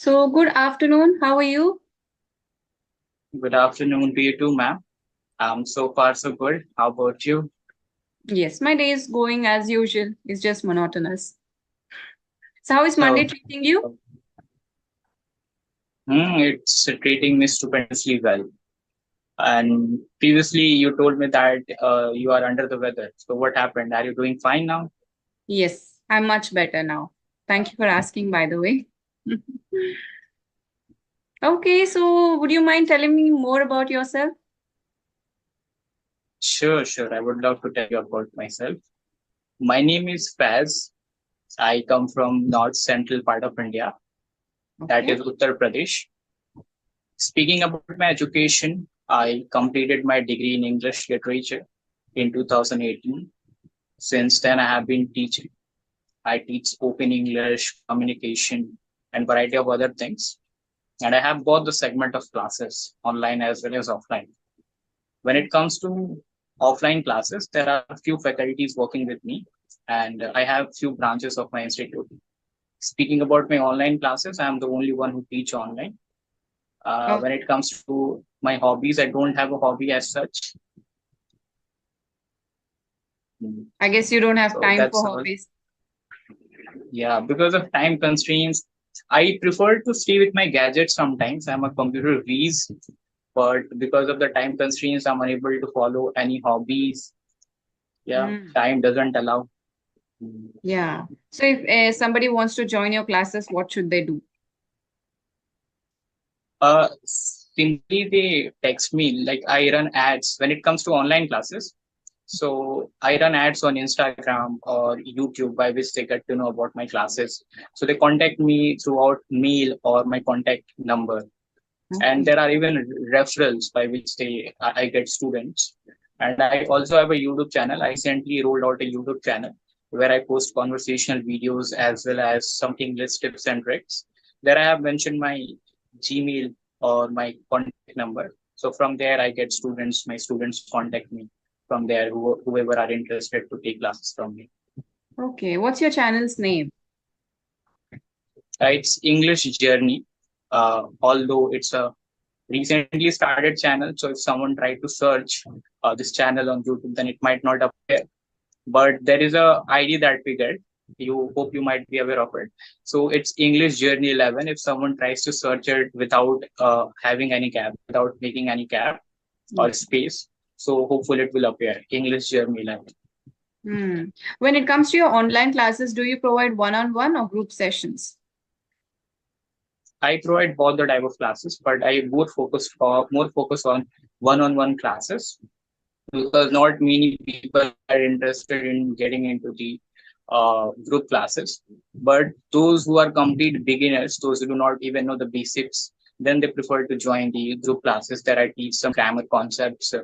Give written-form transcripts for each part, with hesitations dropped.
So, good afternoon. How are you? Good afternoon to you too, ma'am. So far so good. How about you? Yes, my day is going as usual. It's just monotonous. So, how is Monday Oh, treating you? it's treating me stupendously well. And previously you told me that you are under the weather. So what happened? Are you doing fine now? Yes, I'm much better now. Thank you for asking, by the way. Okay, so would you mind telling me more about yourself? Sure, sure. I would love to tell you about myself. My name is Faz. I come from north central part of India, that Okay. is Uttar Pradesh. Speaking about my education, I completed my degree in English literature in 2018. Since then, I have been teaching. I teach spoken English, communication, and variety of other things. And I have both the segment of classes, online as well as offline. When it comes to offline classes, there are a few faculties working with me, and I have few branches of my institute. Speaking about my online classes, I am the only one who teach online. Oh, When it comes to my hobbies, I don't have a hobby as such. I guess you don't have So time for that's all. hobbies. Yeah, because of time constraints, I prefer to stay with my gadgets sometimes. I'm a computer whiz, but because of the time constraints, I'm unable to follow any hobbies. Yeah, Mm, time doesn't allow. yeah. So, if somebody wants to join your classes, what should they do? Simply they text me. Like I run ads when it comes to online classes. So I run ads on Instagram or YouTube by which they get to know about my classes. So they contact me throughout mail or my contact number. And Okay. there are even referrals by which I get students. And I also have a YouTube channel. I recently rolled out a YouTube channel where I post conversational videos as well as some English tips and tricks. There I have mentioned my Gmail or my contact number. So from there I get students. My students contact me from there, whoever are interested to take classes from me. Okay. What's your channel's name? It's English Journey. Although it's a recently started channel, so if someone tried to search this channel on YouTube, then it might not appear. But there is a ID that we get. You hope you might be aware of it. So it's English Journey 11. If someone tries to search it without having any cap, without making any cap or space, so hopefully it will appear English Journey 11. Hmm. When it comes to your online classes, do you provide one-on-one or group sessions? I provide both the type of classes, but I more focus on one-on-one classes because not many people are interested in getting into the group classes. But those who are complete beginners, those who do not even know the basics, then they prefer to join the group classes that I teach some grammar concepts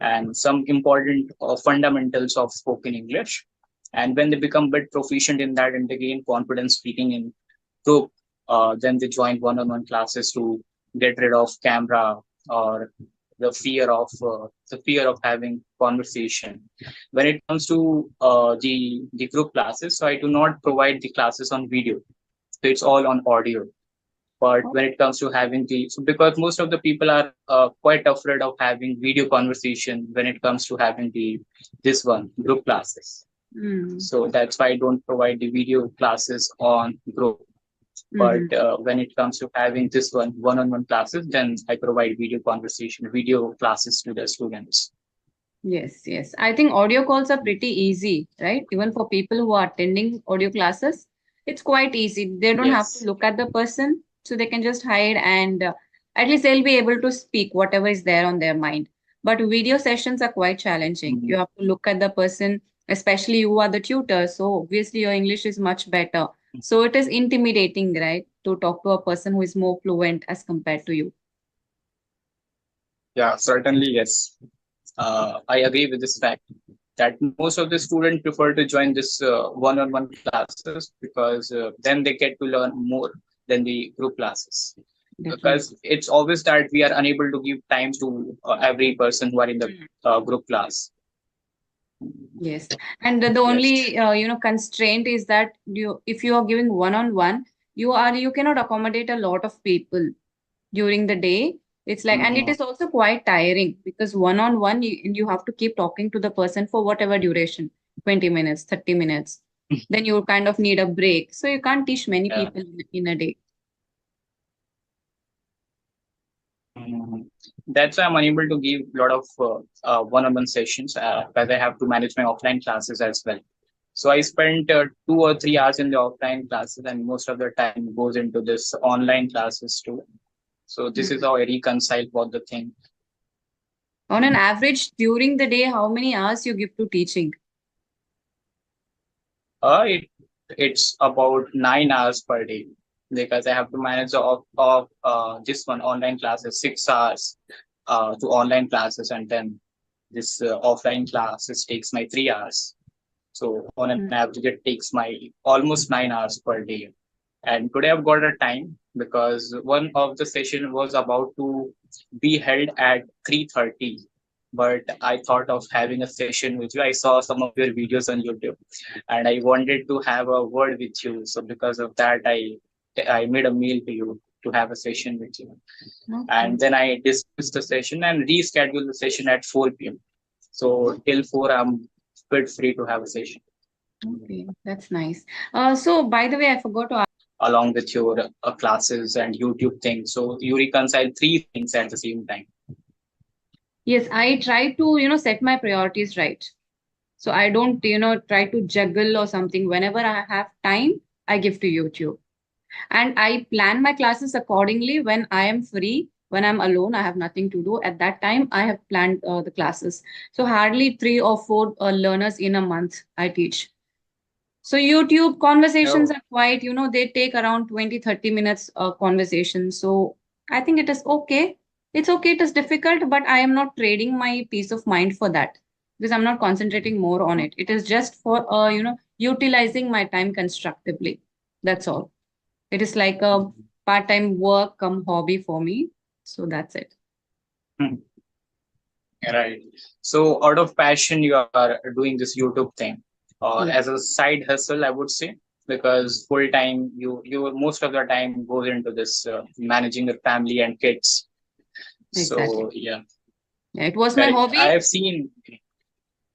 and some important fundamentals of spoken English. And when they become a bit proficient in that and they gain confidence speaking in group, then they join one-on-one classes to get rid of camera or the fear of having conversation. When it comes to the group classes, so I do not provide the classes on video, so it's all on audio. But when it comes to having the so because most of the people are quite afraid of having video conversation when it comes to having the this one group classes, Mm. so that's why I don't provide the video classes on group. But Hmm. when it comes to having this one-on-one classes, then I provide video classes to the students. Yes, yes. I think audio calls are pretty easy, right? Even for people who are attending audio classes, it's quite easy. They don't have to Yes. look at the person, so they can just hide and at least they'll be able to speak whatever is there on their mind. But video sessions are quite challenging. Mhm. You have to look at the person, especially you are the tutor, so obviously your English is much better. So it is intimidating, right, to talk to a person who is more fluent as compared to you. Yeah, certainly, yes. I agree with this fact that most of the students prefer to join this one-on-one classes because then they get to learn more than the group classes. Definitely. Because it's obvious that we are unable to give time to every person who are in the group class. Yes, and the Yes. only constraint is that if you are giving one-on-one, you cannot accommodate a lot of people during the day. It's like, and it Mhm. is also quite tiring because one on one, you have to keep talking to the person for whatever duration, 20 minutes, 30 minutes. Then you kind of need a break. So you can't teach many Yeah. people in a day. Mhm. That's why I'm unable to give a lot of one-on-one sessions because I have to manage my offline classes as well. So I spent 2 or 3 hours in the offline classes, and most of the time goes into this online classes too. So this is Mm. how I reconcile both the thing. On an average, during the day, how many hours you give to teaching? It it's about 9 hours per day because I have to manage of this one online classes 6 hours to online classes, and then this offline classes takes my 3 hours. So on an Mm. average, it takes my almost 9 hours per day. And today I've got a time because one of the session was about to be held at 3:30. But I thought of having a session with you. I saw some of your videos on YouTube and I wanted to have a word with you. So because of that, I made a mail to you to have a session with you. And Okay. then I dismissed the session and rescheduled the session at 4 p.m. So till 4, I'm quite free to have a session Okay, that's nice. So by the way, I forgot to. along with your classes and YouTube things. So you reconcile three things at the same time. Yes, I try to, set my priorities right. So I don't, try to juggle or something. Whenever I have time, I give to YouTube. And I plan my classes accordingly when I am free, when I'm alone, I have nothing to do. At that time, I have planned the classes. So hardly 3 or 4 learners in a month I teach. So YouTube conversations Oh. are quite, they take around 20-30 minutes conversation. So I think it is okay. It's okay. It is difficult, but I am not trading my peace of mind for that because I'm not concentrating more on it. It is just for, utilizing my time constructively. That's all. It is like a part-time work come hobby for me. So that's it. Hmm. Right. So out of passion, you are doing this YouTube thing, or Yeah, as a side hustle, I would say, because full time you most of the time goes into this managing your family and kids. exactly. So yeah, Yeah, it was my correct. I hobby. have seen.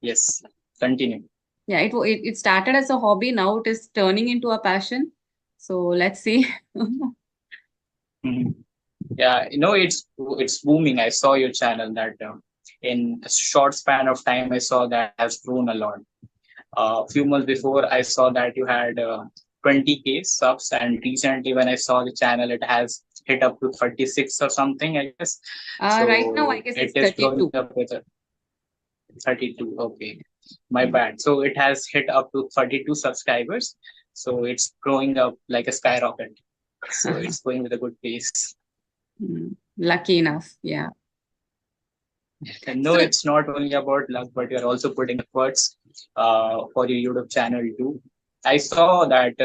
Yes. Continue. Yeah, it started as a hobby. Now it is turning into a passion. So let's see. Mhm. Yeah, it's booming. I saw your channel that in a short span of time, I saw that has grown a lot. A few months before, I saw that you had 20K subs, and recently when I saw the channel, it has hit up to 36 or something, I guess. Right now, I So guess it it's is growing 32. up with a 32. Okay, my Mm. bad. So it has hit up to 32 subscribers. So it's growing up like a skyrocket. So it's going with a good pace. Lucky enough. Yeah. And no, So, it's not only about luck, but you're also putting efforts for your YouTube channel too. I saw that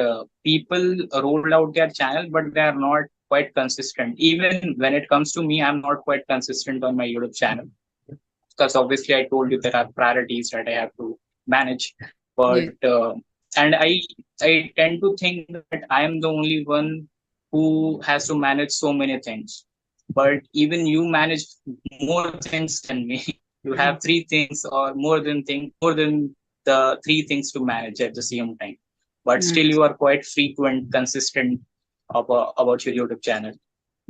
people rolled out their channel, but they are not quite consistent. Even when it comes to me, I'm not quite consistent on my YouTube channel because obviously I told you there are priorities that I have to manage. But yes. and I tend to think that I am the only one who has to manage so many things. But even you manage more things than me. You have three things or more than the three things to manage at the same time. But still, Mm. you are quite frequent, consistent about your YouTube channel.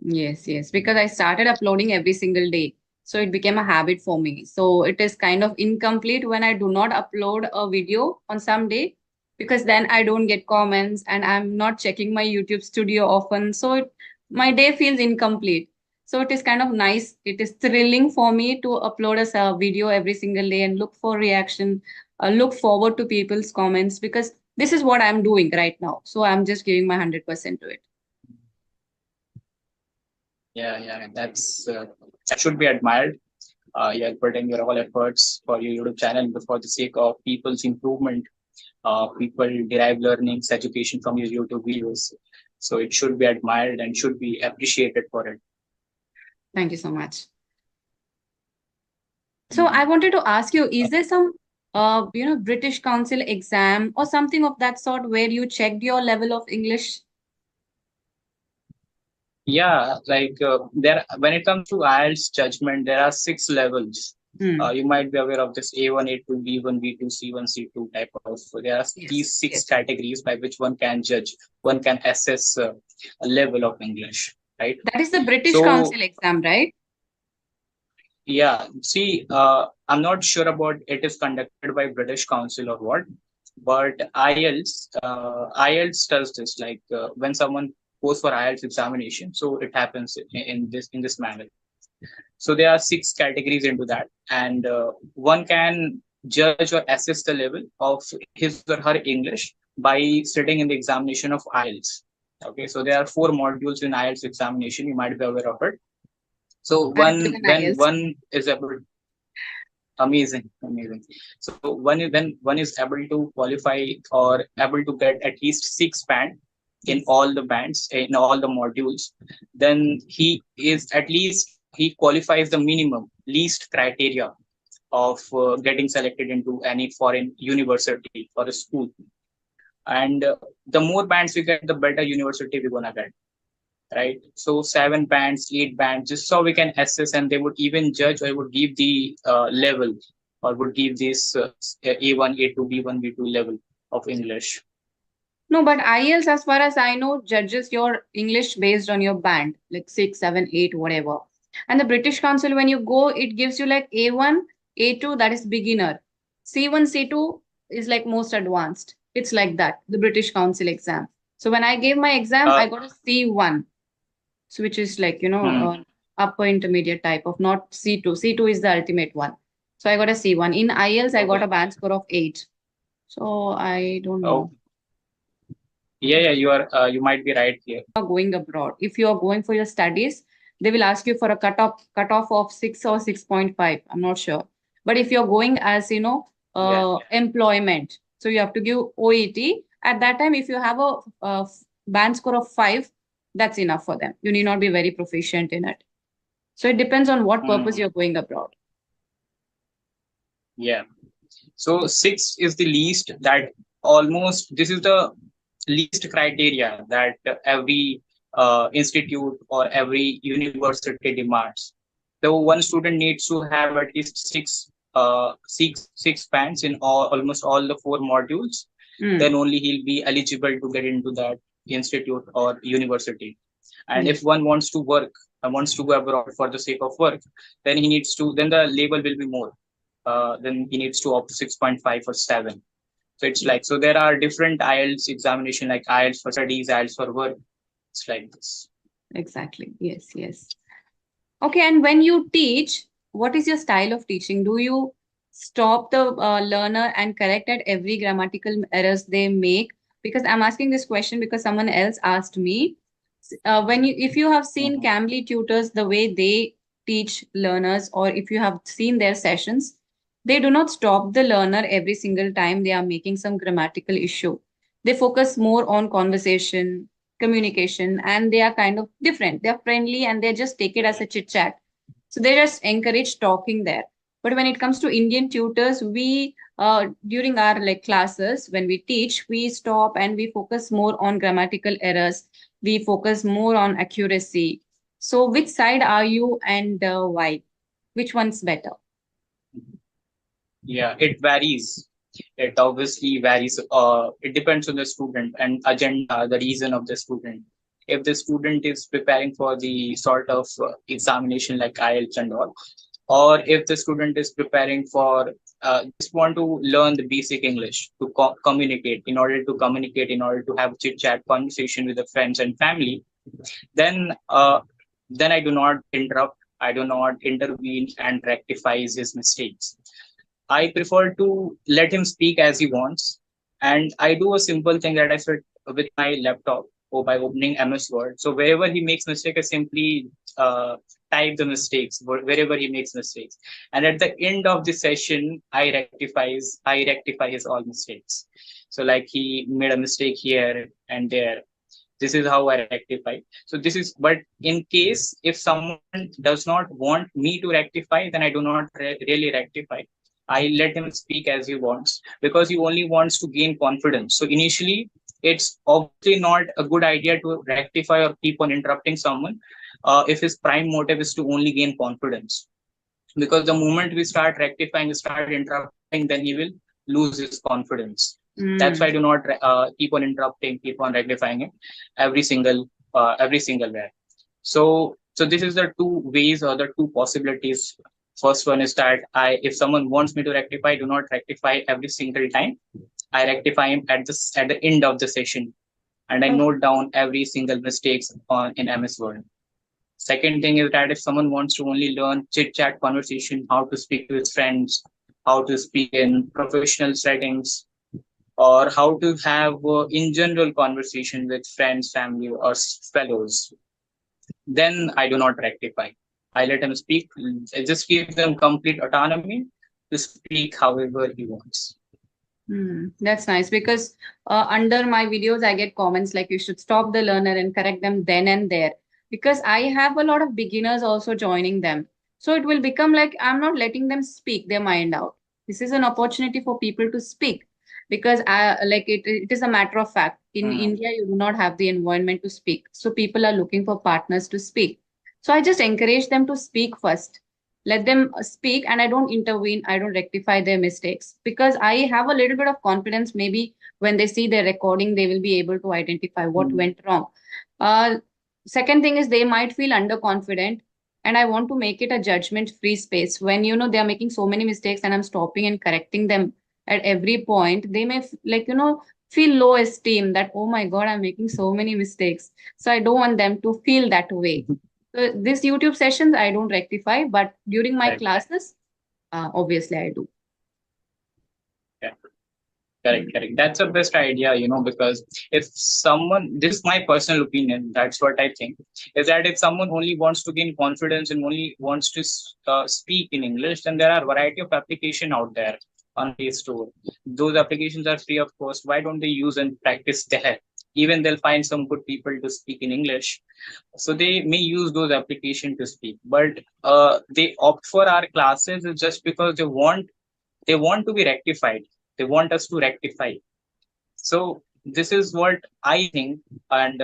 Yes, yes, because I started uploading every single day. So it became a habit for me. So it is kind of incomplete when I do not upload a video on some day because then I don't get comments and I'm not checking my YouTube studio often. So my day feels incomplete. So it is kind of nice. It is thrilling for me to upload a video every single day and look for reaction, look forward to people's comments because this is what I'm doing right now. So I'm just giving my 100% to it. Yeah, yeah, that should be admired. You're putting your all efforts for your YouTube channel for the sake of people's improvement. People derive learnings, education from your YouTube videos. So it should be admired and should be appreciated for it. Thank you so much. So I Mhm. wanted to ask you, is there some British Council exam or something of that sort where you checked your level of English? Yeah, like there when it comes to IELTS judgment, there are six levels. Hmm. You might be aware of this A1, A2, B1, B2, C1, C2 type of. So there are Yes, these six yes. categories by which one can judge, one can assess a level of English, right? That is the British So Council exam, right? yeah, see, I'm not sure about it is conducted by British Council or what, but IELTS does this. Like when someone goes for IELTS examination, so it happens in this manner. So there are six categories into that, and one can judge or assess the level of his or her English by sitting in the examination of IELTS. Okay, so there are four modules in IELTS examination. You might be aware of it. So I have one given when IELTS. one is able, amazing, amazing. So when one is able to qualify or able to get at least six band in Yes. all the bands in all the modules, then he is at least he qualifies the minimum least criteria of getting selected into any foreign university or a school. And the more bands we get, the better university we're gonna get, right? So seven bands, eight bands, just so we can assess, and they would even judge or would give the level or would give this A1, A2, B1, B2 level of English. No, but IELTS, as far as I know, judges your English based on your band, like six, seven, eight, whatever. And the British Council, when you go, it gives you like A1, A2, that is beginner. C1, C2 is like most advanced. It's like that, the British Council exam. So when I gave my exam, Uh, I got a C1, so which is like, hmm, upper intermediate type of, not C2. C2 is the ultimate one. So I got a C1. In IELTS, I got a okay. band score of 8. So I don't Oh, know. yeah, yeah, you might be right here. Are going abroad. If you are going for your studies, they will ask you for a cutoff of 6 or 6.5. I'm not sure. But if you're going as Yeah. employment, so you have to give OET. At that time, if you have a band score of 5, that's enough for them. You need not be very proficient in it. So it depends on what purpose Hmm, you're going abroad. yeah. So six is the least that almost this is the least criteria that every institute or every university demands. So one student needs to have at least six bands in almost all the four modules. Mm, Then only he'll be eligible to get into that institute or university. And if yes, one wants to work and wants to go abroad for the sake of work, then he needs to. Then the label will be more. Then he needs to opt 6.5 or 7. So it's yes, like, so there are different IELTS examination, like IELTS for studies, IELTS for work. It's like this. exactly. Yes, yes. Okay, and when you teach, what is your style of teaching? Do you stop the learner and correct at every grammatical errors they make? Because I'm asking this question because someone else asked me. If you have seen Mhm. Cambly tutors, the way they teach learners, or if you have seen their sessions, they do not stop the learner every single time they are making some grammatical issue. They focus more on conversation, communication, and they are kind of different. They're friendly and they just take it as a chit chat. So they just encourage talking there. But when it comes to Indian tutors, we during our like classes when we teach, we stop and we focus more on grammatical errors. We focus more on accuracy. So which side are you and why? Which one's better? Yeah, it varies. It obviously varies. It depends on the student and agenda, the reason of the student. If the student is preparing for the sort of examination like IELTS and all, or if the student is preparing for just want to learn the basic English to communicate, in order to have chit chat conversation with the friends and family, then I do not interrupt, I do not intervene and rectify his mistakes. I prefer to let him speak as he wants. And I do a simple thing that I said with my laptop or by opening MS Word. So wherever he makes mistake, I simply type the mistakes wherever he makes mistakes. And at the end of the session, I rectify his all mistakes. So like he made a mistake here and there. This is how I rectify. So this is, but in case if someone does not want me to rectify, then I do not really rectify. I let him speak as he wants because he only wants to gain confidence. So initially, it's obviously not a good idea to rectify or keep on interrupting someone if his prime motive is to only gain confidence. Because the moment we start rectifying, start interrupting, then he will lose his confidence. That's why I do not keep on interrupting, keep on rectifying it every single way. So this is the two ways or the two possibilities. First one is that if someone wants me to rectify, I do not rectify every single time. I rectify him at the end of the session, and I note down every single mistakes on in MS Word. Second thing is that if someone wants to only learn chit chat conversation, how to speak to his friends, how to speak in professional settings, or how to have in general conversation with friends, family, or fellows, then I do not rectify. I let him speak. I just give them complete autonomy to speak however he wants. That's nice because under my videos, I get comments like you should stop the learner and correct them then and there. Because I have a lot of beginners also joining them. So it will become like I'm not letting them speak their mind out. This is an opportunity for people to speak because it is a matter of fact. In India, you do not have the environment to speak. So people are looking for partners to speak. So I just encourage them to speak first, let them speak, and I don't intervene, I don't rectify their mistakes because I have a little bit of confidence. Maybe when they see their recording they will be able to identify what went wrong. uh, Second thing is they might feel underconfident, and I want to make it a judgment free space. When they are making so many mistakes and I'm stopping and correcting them at every point, they may feel low esteem that, oh my god, I'm making so many mistakes. So I don't want them to feel that way. So this YouTube sessions I don't rectify, but during my Right. classes, obviously I do. Yeah. Correct. That's the best idea, because if someone, this is my personal opinion, that's what I think, is that if someone only wants to gain confidence and only wants to speak in English, then there are a variety of application out there on Play Store. Those applications are free of cost. Why don't they use and practice there? Even they'll find some good people to speak in English, so they may use those applications to speak. But they opt for our classes is just because they want to be rectified. They want us to rectify. So this is what I think, and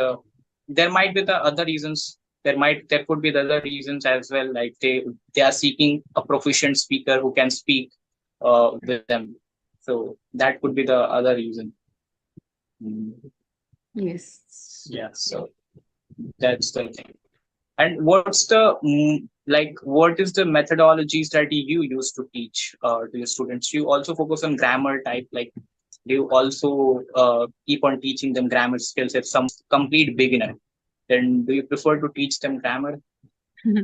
there might be the other reasons. There could be the other reasons as well. Like they are seeking a proficient speaker who can speak with them. So that could be the other reason. Mm. Yes. Yeah. So that's the thing. And what is the methodologies that you use to teach to your students? You also focus on grammar type, like do you also keep on teaching them grammar skills? If some complete beginner, then do you prefer to teach them grammar?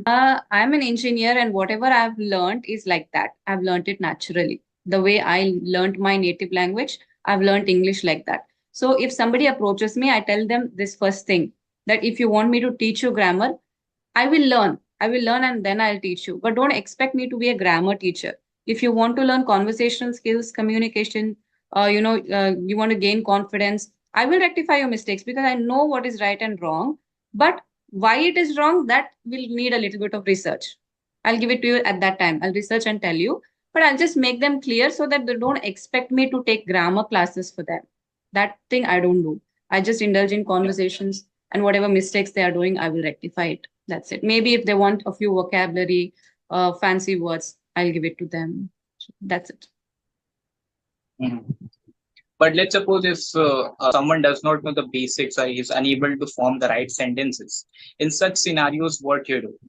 I'm an engineer, and whatever I've learned is like that. I've learned it naturally. The way I learned my native language, I've learned English like that. So if somebody approaches me, I tell them this first thing, that if you want me to teach you grammar, I will learn. I will learn and then I'll teach you. But don't expect me to be a grammar teacher. If you want to learn conversational skills, communication, you want to gain confidence, I will rectify your mistakes because I know what is right and wrong. But why it is wrong, that will need a little bit of research. I'll give it to you at that time. I'll research and tell you, but I'll just make them clear so that they don't expect me to take grammar classes for them. That thing I don't do. I just indulge in conversations, and whatever mistakes they are doing, I will rectify it. That's it. Maybe if they want a few vocabulary, fancy words, I'll give it to them. That's it. Mhm. But let's suppose if someone does not know the basics or is unable to form the right sentences. In such scenarios, what you do?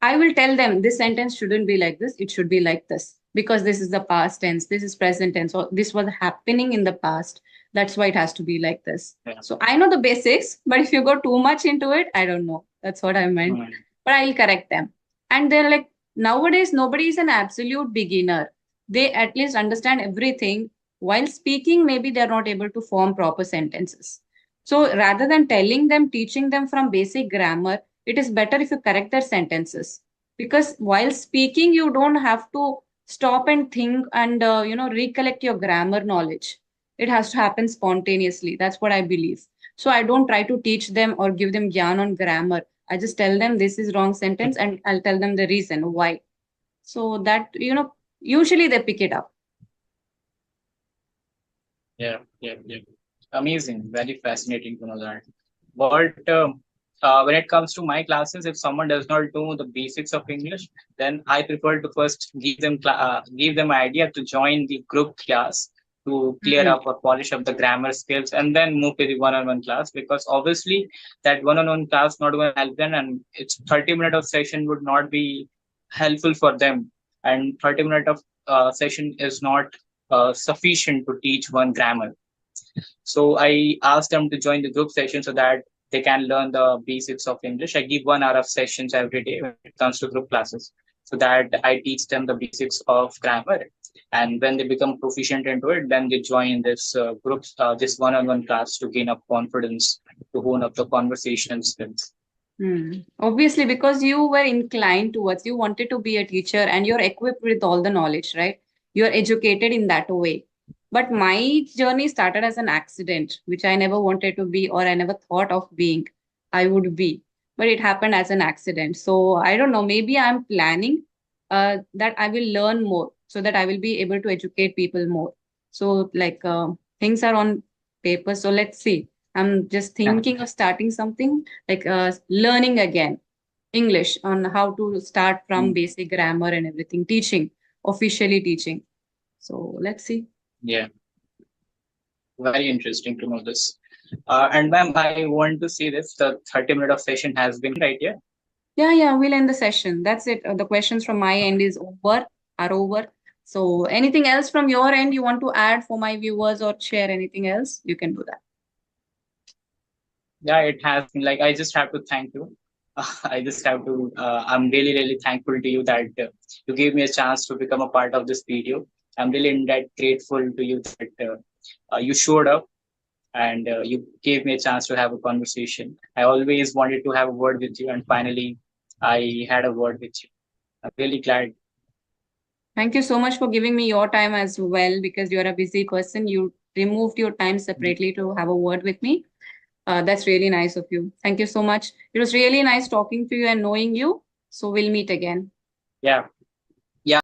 I will tell them this sentence shouldn't be like this. It should be like this because this is the past tense. This is present tense. Or this was happening in the past. That's why it has to be like this. Yeah. So I know the basics, but if you go too much into it, I don't know. That's what I meant. Mhm. But I'll correct them. And they're like, nowadays, nobody is an absolute beginner. They at least understand everything. While speaking, maybe they're not able to form proper sentences. So rather than telling them, teaching them from basic grammar, it is better if you correct their sentences, because while speaking you don't have to stop and think and recollect your grammar knowledge. It has to happen spontaneously. That's what I believe. So I don't try to teach them or give them gyan on grammar. I just tell them this is wrong sentence and I'll tell them the reason why. So that usually they pick it up. Yeah. Amazing, very fascinating to know that. But when it comes to my classes, if someone does not know the basics of English, then I prefer to first give them idea to join the group class to clear Mm, up or polish up the grammar skills, and then move to the one-on-one class. Because obviously, that one-on-one class not going to help them, and it's 30 minutes of session would not be helpful for them, and 30 minutes of session is not sufficient to teach one grammar. So I asked them to join the group session so that they can learn the basics of English. I give 1 hour of sessions every day when it comes to group classes so that I teach them the basics of grammar. And when they become proficient into it, then they join this this one-on-one class to gain up confidence, to hone up the conversational skills. Obviously, because you were inclined towards, you wanted to be a teacher and you're equipped with all the knowledge, right? You're educated in that way. But my journey started as an accident, which I never wanted to be or I never thought of being. I would be, but it happened as an accident. So I don't know, maybe I'm planning that I will learn more so that I will be able to educate people more. So, like, things are on paper. So let's see. I'm just thinking of starting something like learning again English on how to start from basic grammar and everything, teaching, officially teaching. So let's see. Yeah, very interesting to know this. And ma'am, I want to say this: the 30 minute of session has been right. Yeah. Yeah, we'll end the session. That's it. The questions from my end are over. So anything else from your end you want to add for my viewers or share anything else, you can do that. Yeah, it has been like I just have to thank you. I just have to. I'm really, really thankful to you that you gave me a chance to become a part of this video. I'm really in that grateful to you that you showed up and you gave me a chance to have a conversation. I always wanted to have a word with you, and finally, I had a word with you. I'm really glad. Thank you so much for giving me your time as well because you're a busy person. You removed your time separately to have a word with me. That's really nice of you. Thank you so much. It was really nice talking to you and knowing you. So we'll meet again. Yeah,